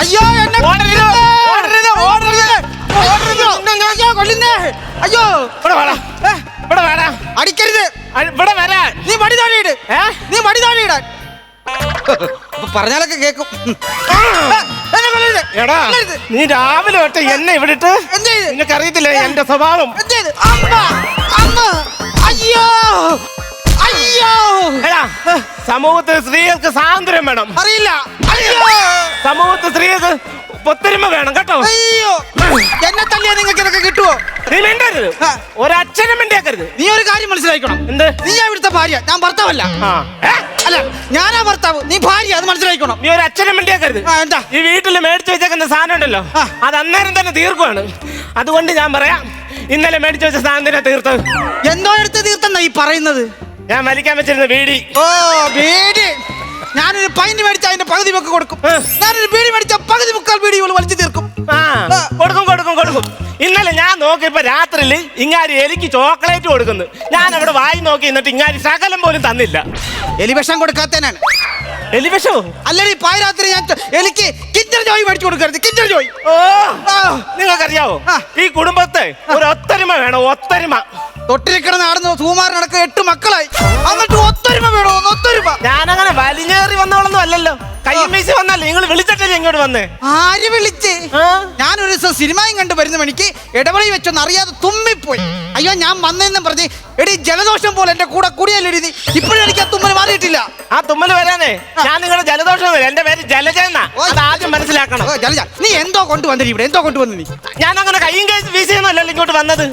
അയ്യോ എന്നെ കൊല്ലുന്നേ. അയ്യോ അടിക്കരുത്. നീ മടി താഴെയിട്. നീ മടി താഴെയിടാൻ പറഞ്ഞാലൊക്കെ കേക്കും. എടാ നീ രാവിലെ തൊട്ട് എന്നെ ഇവിടെ ഇട്ട് നിനക്ക് അറിയത്തില്ല എന്റെ സ്വഭാവം. അയ്യോ അയ്യോ സമൂഹത്തിൽ സ്ത്രീകൾക്ക് സ്വാതന്ത്ര്യം വേണം. അറിയില്ല. സമൂഹത്തിൽ സ്ത്രീകൾക്ക് ഒത്തൊരുമ വേണം കേട്ടോ. അയ്യോ എന്നെ തല്ലിയാ നിങ്ങൾക്ക് ഇതൊക്കെ കിട്ടുവോ? നീ മിണ്ടരുത്, ഒരക്ഷരം മിണ്ടിയാക്കരുത്. നീ ഒരു കാര്യം മനസ്സിലാക്കണം. എന്ത്? നീ ഇവിടുത്തെ ഭാര്യ, ഞാൻ ഭർത്താവല്ല. അല്ല ഞാനാ ഭർത്താവ്, നീ ഭാര്യ, അത് മനസ്സിലാക്കണം. നീ ഒരു അക്ഷരം മിണ്ടിയാക്കരുത്. എന്താ ഈ വീട്ടിൽ മേടിച്ചു വെച്ചേക്കുന്ന സാധനം ഉണ്ടല്ലോ, അത് അന്നേരം തന്നെ തീർക്കുവാണ്. അതുകൊണ്ട് ഞാൻ പറയാം, ഇന്നലെ മേടിച്ചു വെച്ച സാധനം തീർത്തത്. എന്തോ എടുത്ത് തീർത്തെന്നാ ഈ പറയുന്നത്? ഞാൻ വലിക്കാൻ വെച്ചിരുന്ന ബീഡി. ഓ ബീഡി. ഞാനൊരു പൈന്റ് മേടിച്ച അതിന്റെ പകുതി മുക്ക് കൊടുക്കും. ഞാനൊരു ബീഡി മേടിച്ച പകുതി മുക്കാൽ ബീഡി വലിച്ചു തീർക്കും. കൊടുക്കും. ഇന്നലെ ഞാൻ നോക്കിയപ്പോ രാത്രിയിൽ ഇങ്ങാരി എലിക്ക് ചോക്ലേറ്റ് കൊടുക്കുന്നു. ഞാൻ അവിടെ വായി നോക്കി എന്നിട്ട് ഇങ്ങാരി ശകലം പോലും തന്നില്ല. എലിവിഷം കൊടുക്കാത്തനാണ്. എലിവിഷോ? അല്ലടി പാതിരാത്രി ഞാൻ എലിക്ക് കിച്ചൺ ജോയ് മേടിച്ചു കൊടുക്കരുത്. കിച്ചൺ ജോയ്. ഓ നിങ്ങൾക്കറിയാവോ, ഈ കുടുംബത്തെ ഒരു ഒത്തൊരുമ വേണം. ഒത്തൊരുമ. തൊട്ടിരിക്കണ നടന്ന് സുകുമാരനടക്കം 8 മക്കളായി, എന്നിട്ട് ഒത്തൊരുമ വേണോ? ഒത്തൊരുമ. ഞാനങ്ങനെ വലിഞ്ഞേറി വന്നോളൊന്നും അല്ലല്ലോ, കയ്യും വീശി വന്നല്ലേ. നിങ്ങൾ വിളിച്ചിട്ടല്ലേ ഇങ്ങോട്ട് വന്നേ? ആര് വിളിച്ച്? ഞാനൊരു ദിവസം സിനിമയും കണ്ടു വരുന്ന മണിക്ക് ഇടവഴി വെച്ചൊന്ന് അറിയാതെ തുമ്മിപ്പോയി. അയ്യോ ഞാൻ വന്നെന്നും പറഞ്ഞ് എടി ജലദോഷം പോലെ എന്റെ കൂടെ കൂടിയല്ലേ നീ. ഇപ്പോഴും എനിക്ക് ആ തുമ്മൽ മാറിയിട്ടില്ല. ആ തുമ്മൽ വരാനേ ഞാൻ നിങ്ങളുടെ ജലദോഷം. എന്റെ പേര് ജലജ എന്നാ, അത് ആദ്യം മനസ്സിലാക്കണം. ജലജ നീ എന്തോ കൊണ്ടുവന്നിട്ട് ഇവിടെ എന്തോ കൊണ്ടുവന്നു നീ? ഞാൻ അങ്ങനെ കയ്യും വീശിയൊന്നുമല്ലല്ലോ ഇങ്ങോട്ട് വന്നത്.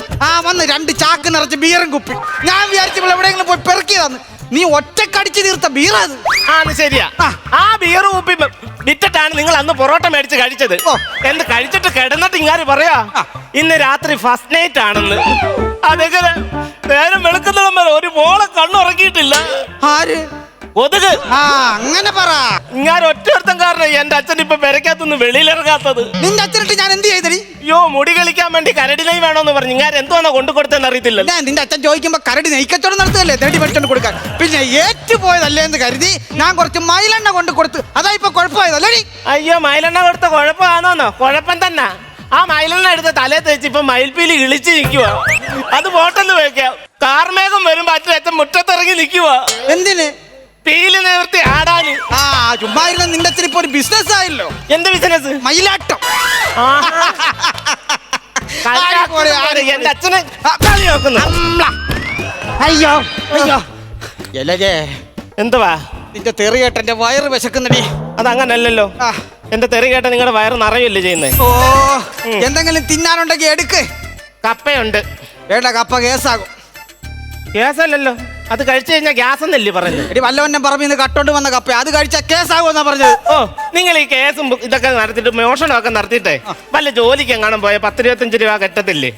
വന്ന് 2 ചാക്ക് നിറച്ച് ബീറും കുപ്പി. ഞാൻ വിചാരിച്ചപ്പോൾ എവിടെയെങ്കിലും പോയി പെറുക്കിയതാന്ന്. നീ ഒറ്റക്കടിച്ച് തീർത്ത ബീറാത്. ശരിയാ. ആ ബീർ കുപ്പി വിറ്റിട്ടാണ് നിങ്ങൾ അന്ന് പൊറോട്ട മേടിച്ച് കഴിച്ചത്. എന്ത് കഴിച്ചിട്ട് കിടന്നിട്ട് ഇങ്ങാര് പറയാ ഇന്ന് രാത്രി ഫസ്റ്റ് നൈറ്റ് ആണെന്ന്. അതെങ്ങനെ നേരം വെളുക്കുന്നിടം വരെ ഒരു മോളെ കണ്ണുറങ്ങിയിട്ടില്ല. ആര്? കൊതുക്. അങ്ങനെ പറ. ഞാൻ ഒറ്റൊരുത്തം കാരണം എന്റെ അച്ഛൻ ഇപ്പൊ പെരക്കകത്തുനിന്ന് വെളിയിലിറങ്ങാത്തത്. നിന്റെ അച്ഛനിട്ട് ഞാൻ എന്ത് ചെയ്തടി? അയ്യോ മുടി കളിക്കാൻ വേണ്ടി കരടി നെയ് വേണോന്ന് പറഞ്ഞു. ഞാൻ എന്തോന്നാ കൊണ്ടു കൊടുത്തെന്ന് അറിയത്തില്ല. നിന്റെ അച്ഛൻ ചോദിക്കുമ്പോ കരടി നെയ്ക്കച്ചവടം നടത്തുകയല്ലേ, തേടി മേടിച്ചോണ്ട് കൊടുക്കാൻ. പിന്നെ ഏറ്റുപോയതല്ലേ എന്ന് കരുതി ഞാൻ കുറച്ച് മയിലെണ്ണ കൊണ്ട് കൊടുത്ത്. അതാ ഇപ്പൊ കുഴപ്പമായതല്ലേ? അയ്യോ മയിലെണ്ണ കൊടുത്ത കുഴപ്പമാണോന്നോ? കുഴപ്പം തന്നെ. ആ മയിലെണ്ണ എടുത്ത് തലേ തേച്ച് ഇപ്പൊ മയിൽപ്പീലി ഇളിച്ച് നിൽക്കുക. അത് ബോട്ടെന്ന് വെക്കാം. കാർമേഘം വരുമ്പോ അച്ഛൻ മുറ്റത്തിറങ്ങി നിൽക്കുക. എന്തിന്? പീലി നിവർത്തി ആടാന്. ചുമ്മാ ഇരുന്ന നിന്റെ അച്ഛൻ ഇപ്പൊ ഒരു ബിസിനസ് ആയല്ലോ. എന്ത് ബിസിനസ്? മയിലാട്ടം. എന്റെ അച്ഛനെ കളി നോക്കുന്നു. അയ്യോ അയ്യോ എലജേ എന്തുവാ നിന്റെ തെറി കേട്ട എന്റെ വയറ് വിശക്കുന്നടി. അതങ്ങനല്ലല്ലോ. എന്റെ തെറി കേട്ട നിങ്ങളുടെ വയറ് നിറയല്ലേ ചെയ്യുന്നേ? ഓ എന്തെങ്കിലും തിന്നാനുണ്ടെങ്കിൽ എടുക്ക്. കപ്പയുണ്ട്. വേണ്ട, കപ്പ കേസാകും. കേസല്ലല്ലോ, അത് കഴിച്ചു കഴിഞ്ഞാൽ ഗ്യാസ് എന്നല്ലേ പറഞ്ഞത്? എടി വല്ലവന്റെ പറമ്പിൽ നിന്ന് കട്ടോണ്ട് വന്ന കപ്പ, അത് കഴിച്ചാൽ കേസാകുമെന്നാ പറഞ്ഞത്. ഓ നിങ്ങൾ ഈ കേസും ഇതൊക്കെ നടത്തിയിട്ട് മോഷണമൊക്കെ നടത്തിയിട്ടേ വല്ല ജോലിക്ക് എങ്ങാനും പോയ 10-25 രൂപ കിട്ടത്തില്ലേ?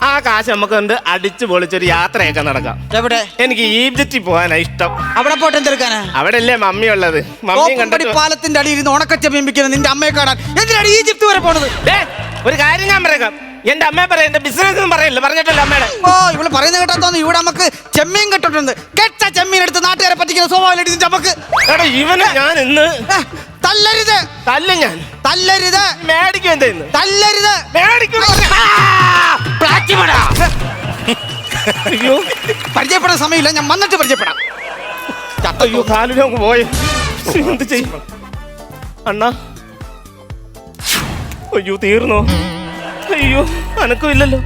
ആ കാശ് നമുക്ക് ഉണ്ട് അടിച്ചു പൊളിച്ചൊരു യാത്രയൊക്കെ നടക്കാം. എവിടെ? എനിക്ക് ഈജിപ്തിൽ പോകാനാ ഇഷ്ടം. അവിടെ പോയിട്ട് എന്തെടുക്കാനാ? അവിടെ അല്ലേ മമ്മി ഉള്ളത്. മമ്മി കണ്ടിട്ട് പാലത്തിന്റെ അടിയിൽ ഇരുന്ന് ഉണക്കച്ചെമ്പിക്കുന്നത് നിന്റെ അമ്മയെ കാണാൻ എന്തിനാണ് ഈജിപ്ത് വരെ പോണത്? ഒരു കാര്യം ഞാൻ പറയാം, എന്റെ അമ്മയെ പറയാം, എന്റെ ബിസിനസ് പറയല്ലോ, പറഞ്ഞിട്ടല്ലോ അമ്മയുടെ. ഓ ഇവള് പറയുന്ന കേട്ടാത്തോന്ന് ഇവിടെ നമുക്ക് ചെമ്മീൻ കിട്ടിട്ടുണ്ട്. കെട്ട ചെമ്മീൻ എടുത്ത് നാട്ടുകാരെ പറ്റിക്കുന്ന സ്വഭാവം എടുത്തിട്ട് നമുക്ക്. എടാ ഇവനെ ഞാൻ ഇന്ന് തല്ലരുത്. തല്ല ഞാൻ തല്ലരുത്. മേടിക്കും എന്താ തല്ലരുത്. മേടിക്കും. അയ്യോ പരിചയപ്പെടാൻ സമയമില്ല, ഞാൻ വന്നിട്ട് പരിചയപ്പെടാം. അയ്യോ കാലിലേക്ക് പോയി. എന്ത് ചെയ്യും അണ്ണാ? അയ്യോ തീർന്നോ? അയ്യോ അനക്കും ഇല്ലല്ലോ.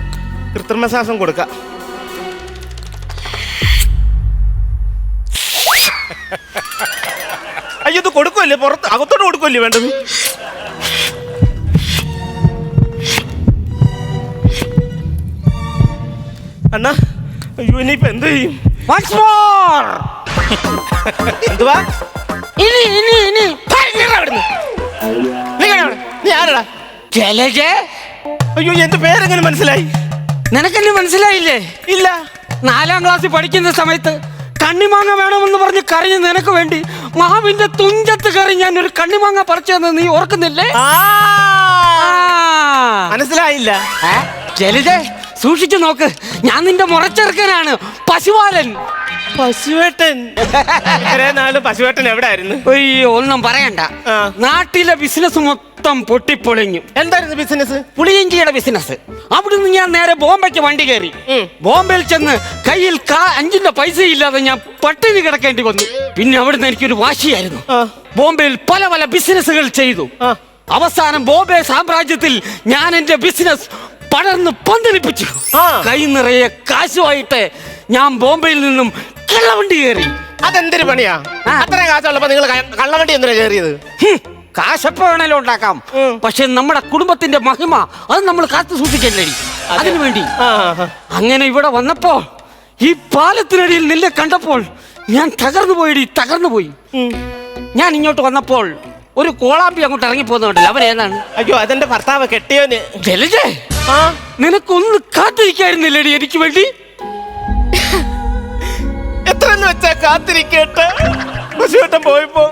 കൃത്രിമ ശ്വാസം കൊടുക്കാം. അയ്യോ ഇത് കൊടുക്കുമല്ലേ, പുറത്ത് അകത്തോട്ട് കൊടുക്കുമല്ലേ വേണ്ടത്? അണ്ണാ അയ്യോ ഇനിയിപ്പോ എന്ത് ചെയ്യും? എന്തുവാ? നീ ആരടാ? ജലജേ. അയ്യോ എന്റെ പേരെങ്ങനെ മനസ്സിലായി? നിനക്കെന്നെ മനസ്സിലായില്ലേ? ഇല്ല. 4ാം ക്ലാസ്സിൽ പഠിക്കുന്ന സമയത്ത് കണ്ണിമാങ്ങ വേണമെന്ന് പറഞ്ഞ് കരഞ്ഞ് നിനക്ക് വേണ്ടി മാവിന്റെ തുഞ്ചത്ത് കയറി ഞാൻ ഒരു കണ്ണിമാങ്ങ പറിച്ചെന്ന് നീ ഓർക്കുന്നില്ലേ? മനസ്സിലായില്ല. ജലജേ സൂക്ഷിച്ചു നോക്ക്, ഞാൻ നിന്റെ മുറച്ചെറുക്കനാണ്, പശുപാലൻ. പശുവേട്ടൻ? ഇത്രയും നാള് പശുവേട്ടൻ എവിടെ ആയിരുന്നു? അയ്യോ ഒന്നും പറയണ്ട. നാട്ടിലെ ബിസിനസ് മൊത്തം പൊട്ടിപ്പൊളിഞ്ഞു. എന്തായിരുന്നു ബിസിനസ്? പുളിയിഞ്ചിയുടെ ബിസിനസ്. അവിടുന്ന് ഞാൻ നേരെ ബോംബെക്ക് വണ്ടി കയറി. ബോംബെയിൽ ചെന്ന് കയ്യിൽ 5 പൈസ ഇല്ലാതെ ഞാൻ പട്ടിണി കിടക്കേണ്ടി വന്നു. പിന്നെ അവിടുന്ന് എനിക്കൊരു വാശിയായിരുന്നു. ബോംബെയിൽ പല പല ബിസിനസ്സുകൾ ചെയ്തു. അവസാനം ബോംബെ സാമ്രാജ്യത്തിൽ ഞാൻ എന്റെ ബിസിനസ് പടർന്ന് പന്തലിപ്പിച്ചു. കൈ നിറയെ കാശുമായിട്ട് ഞാൻ ബോംബെയിൽ നിന്നും കള്ളവണ്ടി കയറി. അതെന്തൊരു പണിയാ? അത്രയും കാശുള്ളപ്പോ നിങ്ങൾ കള്ളവണ്ടി എന്തിനാ കയറിയത്? കാശപ്പ വേണേലും ഉണ്ടാക്കാം, പക്ഷെ നമ്മുടെ കുടുംബത്തിന്റെ മഹിമ അത് നമ്മൾ കാത്തു സൂക്ഷിക്കല്ലേ, അതിനു വേണ്ടി. അങ്ങനെ ഇവിടെ വന്നപ്പോ ഈ പാലത്തിനടിയിൽ നിന്നെ കണ്ടപ്പോൾ ഞാൻ തകർന്നു പോയി. ഞാൻ ഇങ്ങോട്ട് വന്നപ്പോൾ ഒരു കോളാമ്പി അങ്ങോട്ട് ഇറങ്ങി പോകുന്നുണ്ടല്ലോ, അവൻ ഏതാണ്? അയ്യോ, അതെന്റെ ഭർത്താവ് കെട്ടിയോന്. ജലജേ, നിനക്കൊന്ന് കാത്തിരിക്കായിരുന്നില്ലേടി എനിക്ക് വേണ്ടി? എത്രയെന്ന് വെച്ചാ കാത്തിരിക്കട്ടെ. പശുവട്ടം പോയപ്പോ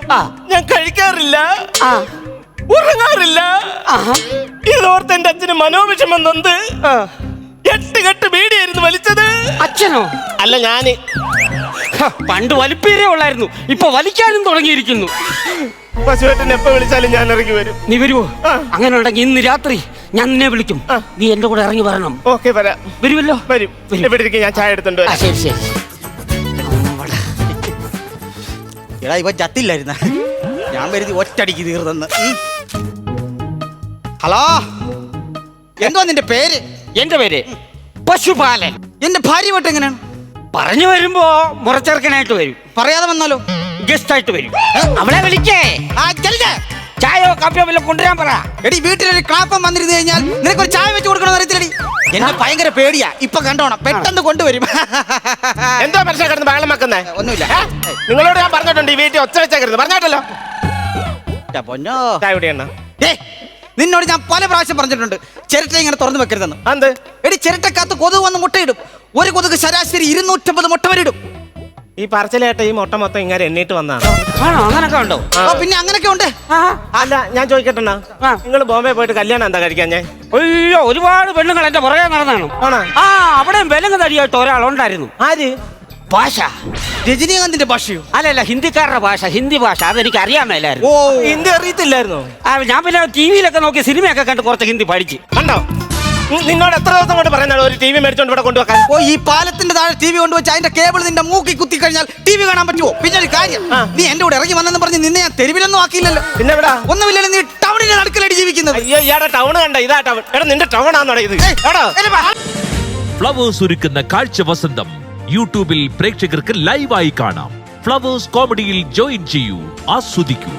ഞാൻ കഴിക്കാറില്ല, ഉറങ്ങാറില്ല. ഇതോർത്ത് എന്റെ അച്ഛന് മനോവിഷമം നൊന്ത് 8 കെട്ട് ബീഡിയായിരുന്നു വലിച്ചത്. അച്ഛനോ? അല്ല, ഞാന്. പണ്ട് വലിപ്പീരേ ഉള്ളായിരുന്നു, ഇപ്പൊ വലിക്കാനും തുടങ്ങിയിരിക്കുന്നു. പശുവേട്ടൻ എപ്പോ വിളിച്ചാലും ഞാൻ ഇറങ്ങി വരും. നീ വരുവോ? അങ്ങനെ ഉണ്ടെങ്കിൽ ഇന്ന് രാത്രി ഞാൻ നിന്നെ വിളിക്കും, നീ എന്റെ കൂടെ ഇറങ്ങി വരണം. ഓക്കെ, വരാം. വരുമല്ലോ? വരും. എവിടെ ഇരിക്കും? ഞാൻ ചായ എടുത്തുണ്ട്. ശരി ശരി. എടാ, ഇവ ചത്തില്ലായിരുന്ന, ഞാൻ വരുതി ഒറ്റടിക്ക് തീർന്നെന്ന്. ഹലോ, എന്തോ നിന്റെ പേര്? എന്റെ പേര് പശുപാലൻ. എന്റെ ഭാര്യ വീട്ട് എങ്ങനെയാണ്? പറഞ്ഞു വരുമ്പോ മുറച്ചെറുക്കനായിട്ട് വരും, പറയാതെ വന്നാലോ ഗസ്റ്റ് ആയിട്ട് വരും. അവളെ വിളിക്കേ, ചെല്ലേ ചായയോ കാപ്പിയോ വല്ല കൊണ്ടുവരാൻ പറ. എടി, വീട്ടിലൊരു ക്ലാപ്പം വന്നിരുന്നു കഴിഞ്ഞാൽ നിനക്കൊരു ചായ വെച്ച് കൊടുക്കണമെന്ന് അറിയത്തില്ലടി. എന്നെ ഭയങ്കര പേടിയാ, ഇപ്പൊ കണ്ടോണം, പെട്ടെന്ന് കൊണ്ടുവരും. എന്തോ മനുഷ്യൻ കിടന്ന് ബഹളം വെക്കുന്നേ? ഒന്നുമില്ല. നിങ്ങളോട് ഞാൻ പറഞ്ഞിട്ടുണ്ട് ഈ വീട്ടിൽ ഒച്ച വെച്ചേക്കരുത്, പറഞ്ഞാട്ടല്ലോ. പൊന്നോ, ചായ കുടിയണ്ണ. നിന്നോട് ഞാൻ പല പ്രാവശ്യം പറഞ്ഞിട്ടുണ്ട് ചിരട്ട ഇങ്ങനെ തുറന്നു വെക്കരുതെന്ന്. എന്ത്? എടി, ചിരട്ടക്കകത്ത് കൊതുക് വന്ന് മുട്ടയിടും. ഒരു കൊതുക് ശരാശരി 250 മുട്ട വരിടും. ഈ പറച്ചിലായിട്ട് ഈ മുട്ട മൊത്തം ഇങ്ങനെ എണ്ണീട്ട് വന്നാണ്. അങ്ങനൊക്കെ ഉണ്ടോ? പിന്നെ അങ്ങനൊക്കെ ഉണ്ട്. അല്ല, ഞാൻ ചോദിക്കട്ടെ, നിങ്ങൾ ബോംബെ പോയിട്ട് കല്യാണം എന്താ കഴിക്കാൻ? ഞാൻ അയ്യോ, ഒരുപാട് പെണ്ണുങ്ങൾ എന്റെ പുറകെ നടന്നാണ്. അവിടെ വിലങ്ങ് തടിയായിട്ട് ഒരാളുണ്ടായിരുന്നു. ആര്? ഭാഷ രജനീകാന്തിന്റെ ഭാഷയോ? അല്ലല്ല, ഹിന്ദിക്കാരുടെ ഭാഷ, ഹിന്ദി ഭാഷ. അതെനിക്ക് അറിയാമല്ലായിരുന്നു. ഓ, ഹിന്ദി അറിയത്തില്ലായിരുന്നു? ഞാൻ പിന്നെ ടിവിയിലൊക്കെ നോക്കി സിനിമയൊക്കെ കണ്ട് കുറച്ച് ഹിന്ദി പഠിച്ചു. കണ്ടോ? നിന്നോട് എത്ര ദിവസം കൊണ്ട് പറയുന്നതാണ് ഒരു ടി വി മേടിച്ചോണ്ട് ഇവിടെ കൊണ്ടുവെക്കാൻ? ഓ, ഈ പാലത്തിന്റെ താഴെ ടി വി കൊണ്ടുവച്ച് അതിന്റെ കേബിൾ നിന്റെ മൂക്കി കുത്തി കഴിഞ്ഞാൽ ടി വി കാണാൻ പറ്റുമോ? പിന്നെ ഒരു കാര്യം, നീ എന്റെ കൂടെ ഇറങ്ങി വന്നെന്ന് പറഞ്ഞ് നിന്നെ ഞാൻ തെരുവിലൊന്നും ആക്കിയില്ലല്ലോ. പിന്നെ എവിടെ? ഒന്നുമില്ലല്ലോ, നീ ടൗണിന്റെ നടുക്കലടി ജീവിക്കുന്നത്. അയ്യോ, ഇയാടെ ടൗൺ കണ്ട? ഇതാ ടൗൺ. എടാ, നിന്റെ ടൗൺ ആണോ ഇത്? ഫ്ലവേഴ്സ് ഒരുക്കുന്ന കാഴ്ച വസന്തം യൂട്യൂബിൽ പ്രേക്ഷകർക്ക് ലൈവായി കാണാം. ഫ്ലവേഴ്സ് കോമഡിയിൽ ജോയിൻ ചെയ്യൂ, ആസ്വദിക്കൂ.